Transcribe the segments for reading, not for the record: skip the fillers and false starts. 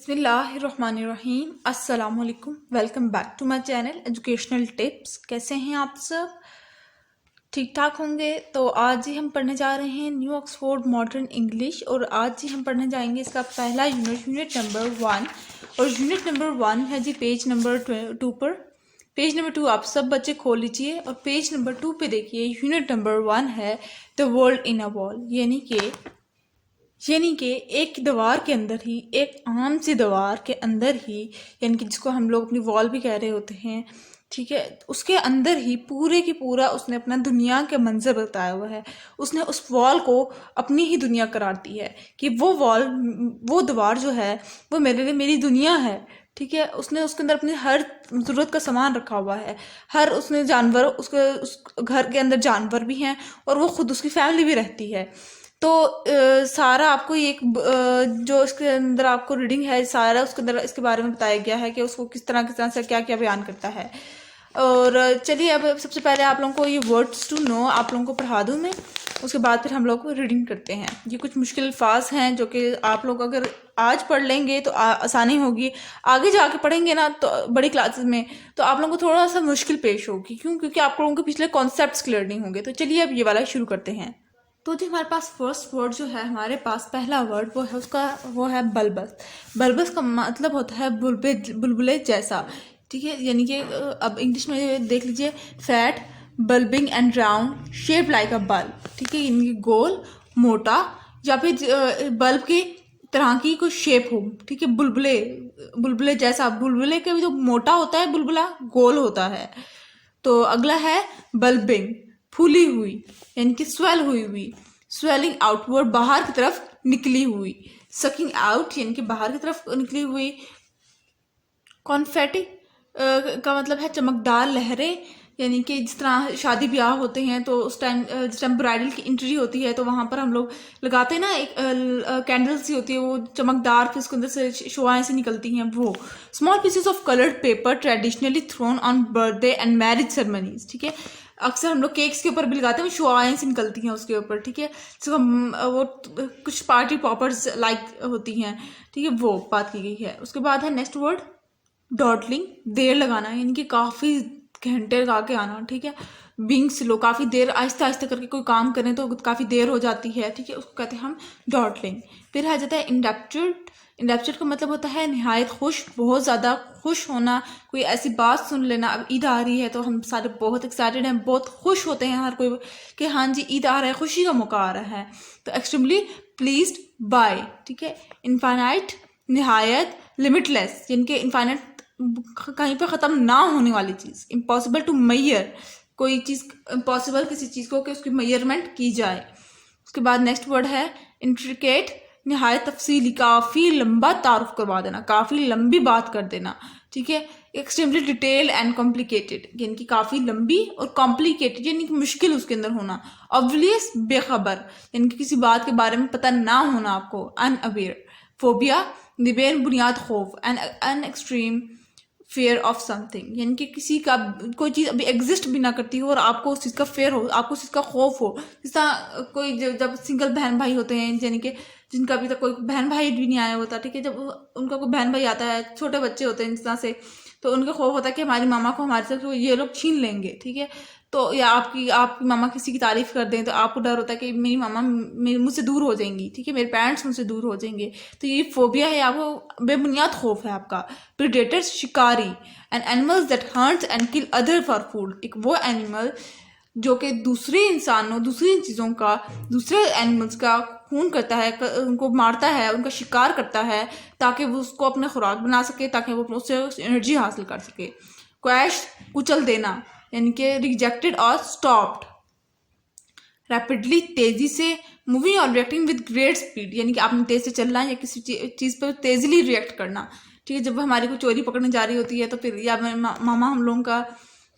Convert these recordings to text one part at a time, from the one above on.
बिस्मिल्लाहिर्रहमानिर्रहीम अस्सलामुअलैकुम। Welcome back to my channel educational tips. कैसे हैं आप सब? ठीक ठाक होंगे। तो आज ही हम पढ़ने जा रहे हैं न्यू ऑक्सफोर्ड मॉडर्न इंग्लिश, और आज ही हम पढ़ने जाएंगे इसका पहला यूनिट नंबर 1। और यूनिट नंबर 1 है जी पेज नंबर 2 पर। पेज नंबर 2 आप सब बच्चे खोल लीजिए और पेज नंबर 2 पे देखिए। यूनिट नंबर 1 है the world in a wall, यानी कि एक दीवार के अंदर ही, एक आम सी दीवार के अंदर ही, यानी कि जिसको हम लोग अपनी वॉल भी कह रहे होते हैं, ठीक है, उसके अंदर ही पूरे की पूरा उसने अपना दुनिया के मंजर बताया हुआ है। उसने उस वॉल को अपनी ही दुनिया करार दी है कि वो वॉल, वो दीवार जो है वो मेरे लिए मेरी दुनिया है। ठीक है, उसने उसके अंदर अपनी हर ज़रूरत का सामान रखा हुआ है। हर उसने जानवर, उसके उस घर के अंदर जानवर भी हैं और वो खुद उसकी फैमिली भी रहती है। तो सारा आपको एक जो इसके अंदर आपको रीडिंग है, सारा उसके अंदर इसके बारे में बताया गया है कि उसको किस तरह से क्या क्या बयान करता है। और चलिए अब सबसे पहले आप लोगों को ये वर्ड्स टू नो आप लोगों को पढ़ा दूँ मैं, उसके बाद फिर हम लोग रीडिंग करते हैं। ये कुछ मुश्किल अल्फाज हैं जो कि आप लोग अगर आज पढ़ लेंगे तो आसानी होगी। आगे जाके पढ़ेंगे ना तो बड़ी क्लासेस में तो आप लोगों को थोड़ा सा मुश्किल पेश होगी। क्योंकि आप लोगों के पिछले कॉन्सेप्ट्स क्लियर नहीं होंगे। तो चलिए अब ये वाला शुरू करते हैं। तो जी हमारे पास फर्स्ट वर्ड जो है, हमारे पास पहला वर्ड वो है उसका, वो है बल्बस। बल्बस का मतलब होता है बुलबुले जैसा। ठीक है, यानी कि अब इंग्लिश में देख लीजिए, fat, bulbing and round, shape like a bulb. ठीक है, यानी कि गोल, मोटा, या फिर बल्ब की तरह की कोई शेप हो। ठीक है, बुलबुले, बुलबुले जैसा। बुलबुले का जो मोटा होता है, बुलबुला गोल होता है। तो अगला है बल्बिंग, फूली हुई, यानी कि स्वेल हुई। स्वेलिंग आउटवर्ड, बाहर की तरफ निकली हुई। सकिंग आउट, यानी कि बाहर की तरफ निकली हुई। कॉन्फेटी का मतलब है चमकदार लहरें, यानी कि जिस तरह शादी ब्याह होते हैं तो उस टाइम जिस टाइम ब्राइडल की एंट्री होती है तो वहाँ पर हम लोग लगाते हैं ना, एक कैंडल सी होती है वो चमकदार, फिर उसके अंदर से शुआएं से निकलती हैं वो। Small pieces of coloured paper traditionally thrown on birthday and marriage ceremonies. ठीक है, अक्सर हम लोग केक्स के ऊपर भी लगाते हैं, शुआएं से निकलती हैं उसके ऊपर। ठीक है, तो हम वो कुछ पार्टी पॉपर्स लाइक होती हैं। ठीक है, वो बात की गई है। उसके बाद है नेक्स्ट वर्ड डॉडलिंग, देर लगाना, यानी कि काफ़ी घंटे लगा के आना। ठीक है, बीइंग स्लो, काफ़ी देर आहिस्ता आहिस्ता करके कोई काम करें तो काफ़ी देर हो जाती है। ठीक है, उसको कहते हैं हम डॉडलिंग। फिर आ जाता है इंडेप्चर्ड। इंडेप्चर्ड का मतलब होता है नहायत खुश, बहुत ज़्यादा खुश होना, कोई ऐसी बात सुन लेना। अब ईद आ रही है तो हम सारे बहुत एक्साइटेड हैं, बहुत खुश होते हैं हर कोई कि हाँ जी ईद आ रहा है, खुशी का मौका आ रहा है। तो एक्सट्रीमली प्लीज्ड बाय। ठीक है, इनफाइनाइट, नहायत, लिमिटलेस, यानी कि इनफाइनाइट कहीं पे ख़त्म ना होने वाली चीज़। इम्पॉसिबल टू मैयर, कोई चीज़ इम्पॉसिबल किसी चीज़ को कि उसकी मैयरमेंट की जाए। उसके बाद नेक्स्ट वर्ड है इंट्रिकेट, नहायत तफसीली, काफ़ी लंबा तारुफ करवा देना, काफ़ी लंबी बात कर देना। ठीक है, एक्सट्रीमली डिटेल एंड कॉम्प्लिकेटेड, यानी कि काफ़ी लंबी और कॉम्प्लिकेटेड, यानी कि मुश्किल उसके अंदर होना। ऑब्वियस, बेखबर, यानी कि किसी बात के बारे में पता ना होना आपको। अनअवेयर। फोबिया, निबेन बुनियाद खौफ, an extreme fair of something, यानी कि किसी का कोई चीज़ अभी एग्जिस्ट भी ना करती हो और आपको उस चीज़ का फेयर हो, आपको उस चीज़ का खौफ हो। जिस तरह कोई जब सिंगल बहन भाई होते हैं, यानी कि जिनका अभी तक कोई बहन भाई भी नहीं आया होता। ठीक है, जब उनका कोई बहन भाई आता है, छोटे बच्चे होते हैं जिस तरह से, तो उनका खौफ होता है कि हमारी मामा को हमारे से ये लोग छीन लेंगे। ठीक है, तो या आपकी मामा किसी की तारीफ कर दें तो आपको डर होता है कि मेरी मामा मुझसे दूर हो जाएंगी। ठीक है, मेरे पेरेंट्स मुझसे दूर हो जाएंगे। तो ये फोबिया है, आपको बेबुनियाद खौफ है आपका। प्रेडेटर्स, शिकारी, and animals that hunts and kill other for food, एक वो एनिमल जो कि दूसरे इंसानों, दूसरी चीज़ों का, दूसरे एनिमल्स का खून करता है, उनको मारता है, उनका शिकार करता है ताकि वो उसको अपने खुराक बना सके, ताकि वो उससे एनर्जी हासिल कर सके। क्रैश, कुचल देना, यानी कि रिजेक्टेड और स्टॉप्ड। रैपिडली, तेजी से। मूविंग और रिएक्टिंग विद ग्रेट स्पीड, यानी कि आपने तेज से चलना या किसी चीज़ पर तेजीली रिएक्ट करना। ठीक है, जब हमारी कोई चोरी पकड़ने जा रही होती है तो फिर, या मामा हम लोगों का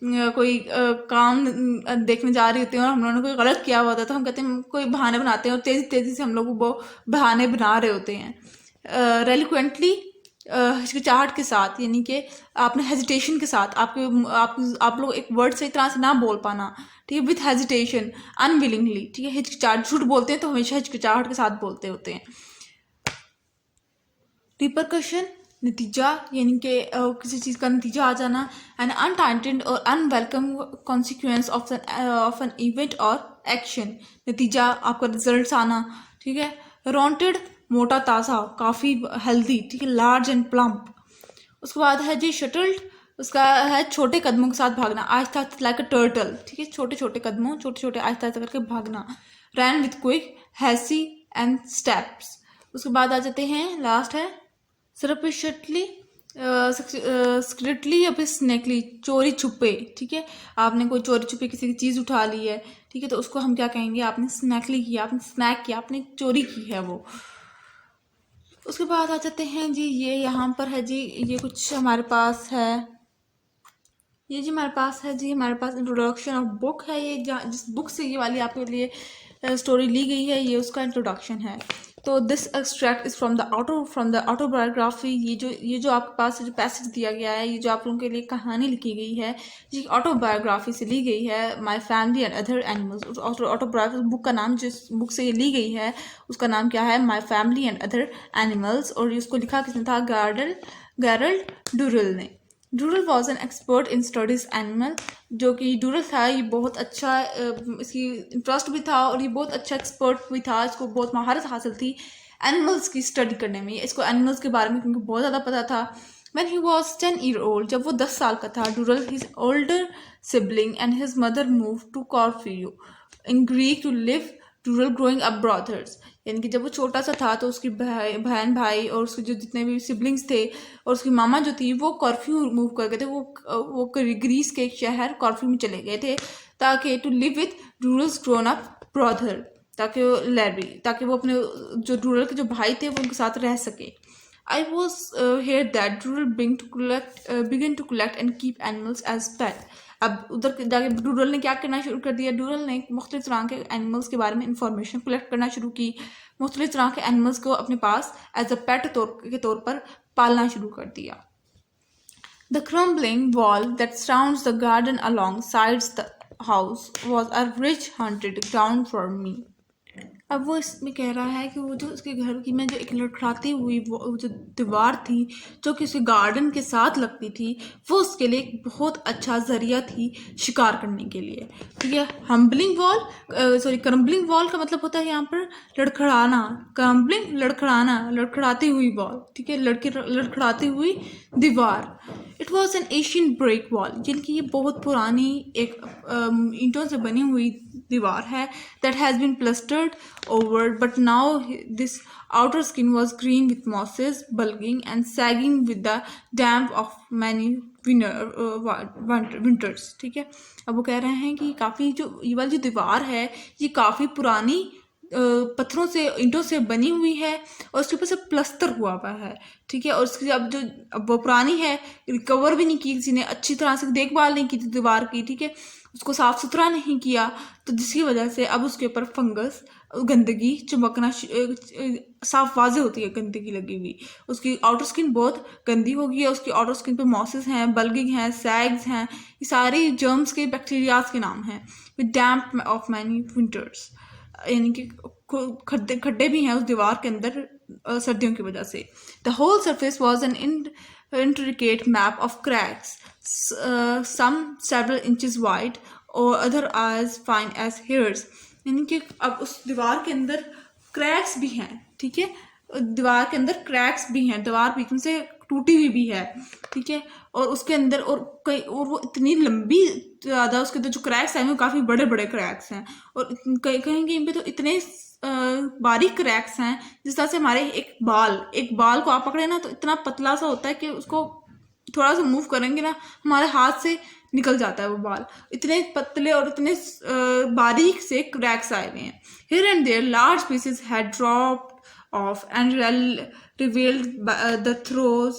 कोई काम देखने जा रही होती है और हम लोगों ने कोई गलत किया हुआ था तो हम कहते हैं, कोई बहाने बनाते हैं और तेजी तेजी से हम लोग वो बहाने बना रहे होते हैं। रेलिक्वेंटली, हिचकिचाहट के साथ, यानी कि आपने हेजिटेशन के साथ, आप लोग एक वर्ड सही तरह से ना बोल पाना। ठीक है, विथ हेजिटेशन, अनविलिंगली। ठीक है, हिचकिचाहट, झूठ बोलते हैं तो हमेशा हिचकिचाहट के साथ बोलते होते हैं। रिपरकशन, नतीजा यानी कि किसी चीज़ का नतीजा आ जाना, एन अनटाइटेड और unwelcome consequence of an event और एक्शन, नतीजा आपका रिजल्ट आना, ठीक है। रॉन्टेड मोटा ताज़ा काफ़ी हेल्दी, ठीक है, लार्ज एंड प्लम्प। उसके बाद है जी शटल्ड, उसका है छोटे कदमों के साथ भागना, आहिस्ता आहिस्ता लाइक अ टर्टल, ठीक है, छोटे छोटे कदमों, छोटे छोटे आहिस्ता आहिस्ता करके भागना। रैन विथ क्विक हैसी एंड स्टेप्स। उसके बाद आ जाते हैं, लास्ट है सरपिशटली सिक्रेटली या फिर स्नेकली, चोरी छुपे, ठीक है। आपने कोई चोरी छुपे किसी की चीज़ उठा ली है, ठीक है, तो उसको हम क्या कहेंगे, आपने स्नैकली किया, आपने स्नैक किया, आपने चोरी की है वो। उसके बाद आ जाते हैं जी, ये यहाँ पर है जी, ये कुछ हमारे पास है, ये जी हमारे पास है जी, हमारे पास इंट्रोडक्शन ऑफ बुक है, ये जिस बुक से ये वाली आपके लिए स्टोरी ली गई है, ये उसका इंट्रोडक्शन है। तो this extract is from the autobiography, ये जो आपके पास जो पैसेज दिया गया है, ये जो आप लोगों के लिए कहानी लिखी गई है, ये ऑटोबायोग्राफी से ली गई है, my family and other animals. Autobiography book का नाम, जिस बुक से ये ली गई है उसका नाम क्या है, my family and other animals. और इसको लिखा किसने था, गैरल्ड डुरल ने। Durrell was an expert in studies animal, जो कि डूरल था ये बहुत अच्छा, इसकी इंटरेस्ट भी था और ये बहुत अच्छा एक्सपर्ट भी था, इसको बहुत महारत हासिल थी एनिमल्स की स्टडी करने में, इसको एनिमल्स के बारे में क्योंकि बहुत ज़्यादा पता था। When he was 10 year old, जब वो 10 साल का था, डूरल his older sibling and his mother moved to Corfu in Greek to live rural growing up brothers, यानी कि जब वो छोटा सा था तो उसकी बहन भाई और उसके जो जितने भी सिबलिंग्स थे और उसकी मामा जो थी वो कर्फ्यू मूव कर गए थे, वो ग्रीस के एक शहर कर्फ्यू में चले गए थे, ताकि to live with rurals grown up brother, ताकि वो अपने जो रूरल के जो भाई थे वो उनके साथ रह सके। I was here that rural begin to collect and keep animals as pet. अब उधर जाके डूरल ने क्या करना शुरू कर दिया, डूरल ने मुख्तलिफ तरह के एनिमल्स के बारे में इंफॉर्मेशन कलेक्ट करना शुरू की, मुख्तलिफ तरह के एनिमल्स को अपने पास एज अ पेट के तौर पर पालना शुरू कर दिया। The crumbling wall that surrounds the garden alongside the house was a rich haunted ground for me. अब वो इसमें कह रहा है कि वो जो उसके घर की में जो एक लड़खड़ाती हुई वो जो दीवार थी जो कि उसके गार्डन के साथ लगती थी, वो उसके लिए एक बहुत अच्छा जरिया थी शिकार करने के लिए, ठीक है। क्रम्बलिंग वॉल का मतलब होता है यहाँ पर लड़खड़ाना, क्रम्बलिंग लड़खड़ाना, लड़खड़ाती हुई वॉल, ठीक है, लड़खड़ाती हुई दीवार। It was an ancient brick wall, जिनकी ये बहुत पुरानी एक ईंटों से बनी हुई दीवार है, that has been plastered over, but now this outer skin was green with mosses, bulging and sagging with the damp of many winters, ठीक है। अब वो कह रहे हैं कि काफ़ी जो ये वाली जो दीवार है ये काफ़ी पुरानी पत्थरों से ईंटों से बनी हुई है और उसके ऊपर से प्लस्तर हुआ है, ठीक है। और उसकी अब वो पुरानी है, रिकवर भी नहीं की किसी ने, अच्छी तरह से देखभाल नहीं की थी दीवार की, ठीक है, उसको साफ सुथरा नहीं किया, तो जिसकी वजह से अब उसके ऊपर फंगस, गंदगी चमकना साफ वाजे होती है गंदगी लगी हुई, उसकी आउटर स्किन बहुत गंदी हो गई है, उसकी आउटर स्किन पे मॉसेस हैं, बल्गिंग हैं, सैग्स हैं, ये सारे जर्म्स के बैक्टीरियाज के नाम हैं, with damp of many winters, यानी कि खड्डे भी हैं उस दीवार के अंदर सर्दियों की वजह से। The whole surface was an intricate map of cracks, some several inches wide or other as fine as hairs, यानी कि अब उस दीवार के अंदर क्रैक्स भी हैं, ठीक है, दीवार के अंदर क्रैक्स भी हैं, दीवार बीच में से टूटी हुई भी है, ठीक है, और उसके अंदर और वो इतनी लंबी ज़्यादा उसके अंदर जो क्रैक्स हैं वो काफ़ी बड़े बड़े क्रैक्स हैं, और कहीं कहीं पे तो इतने बारीक क्रैक्स हैं जिस तरह से हमारे एक बाल को आप पकड़े ना तो इतना पतला सा होता है कि उसको थोड़ा सा मूव करेंगे ना हमारे हाथ से निकल जाता है वो बाल, इतने पतले और इतने बारीक से क्रैक्स आए हुए हैं। Here and there large pieces had dropped off and revealed the throes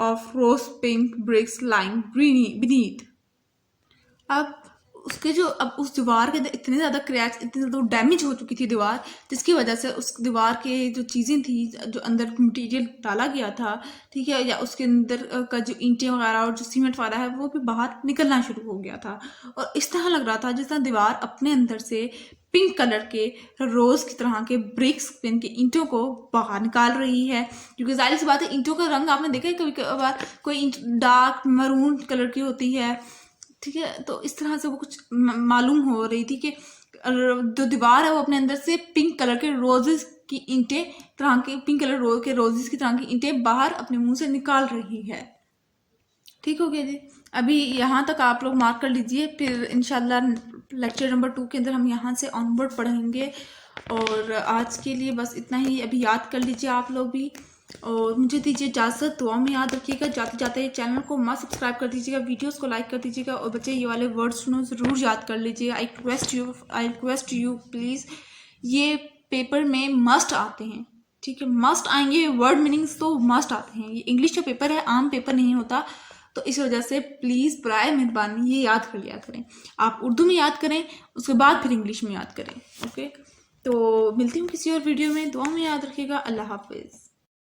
of rose pink bricks lying beneath. अब उसके जो अब उस दीवार के अंदर इतने ज़्यादा क्रैक्स, इतनी ज़्यादा डैमेज हो चुकी थी दीवार, जिसकी वजह से उस दीवार के जो चीज़ें थी, जो अंदर मटेरियल डाला गया था, ठीक है, या उसके अंदर का जो ईंटें वगैरह और जो सीमेंट वगैरह है वो भी बाहर निकलना शुरू हो गया था, और इस तरह लग रहा था जिस तरह दीवार अपने अंदर से पिंक कलर के रोज की तरह के ब्रिक्स यानी कि ईंटों को बाहर निकाल रही है। क्योंकि जाहिर सी बात है, ईंटों का रंग आपने देखा है कभी कभार, कोई ईंट डार्क मरून कलर की होती है, ठीक है। तो इस तरह से वो कुछ मालूम हो रही थी कि जो दीवार है वो अपने अंदर से पिंक कलर के रोजेस की ईंटें तरह के, पिंक कलर के रोजेस की तरह की ईंटें बाहर अपने मुंह से निकाल रही है। ठीक हो गया जी। अभी यहाँ तक आप लोग मार्क कर लीजिए, फिर इंशाल्लाह लेक्चर नंबर 2 के अंदर हम यहाँ से ऑनवर्ड पढ़ेंगे। और आज के लिए बस इतना ही, अभी याद कर लीजिए आप लोग भी, और मुझे दीजिए इजाज़त। दुआ में याद रखिएगा। जाते जाते चैनल को मत सब्सक्राइब कर दीजिएगा, वीडियोस को लाइक कर दीजिएगा, और बच्चे ये वाले वर्ड्स सुनो ज़रूर याद कर लीजिए। आई रिक्वेस्ट यू प्लीज़, ये पेपर में मस्ट आते हैं, ठीक है, मस्ट आएंगे। वर्ड मीनिंग्स तो मस्ट आते हैं, ये इंग्लिश का पेपर है, आम पेपर नहीं होता, तो इस वजह से प्लीज़ बराए मेहरबानी ये याद कर लिया करें। आप उर्दू में याद करें, उसके बाद फिर इंग्लिश में याद करें। ओके, तो मिलती हूँ किसी और वीडियो में। दुआ में याद रखिएगा। अल्लाह हाफिज़।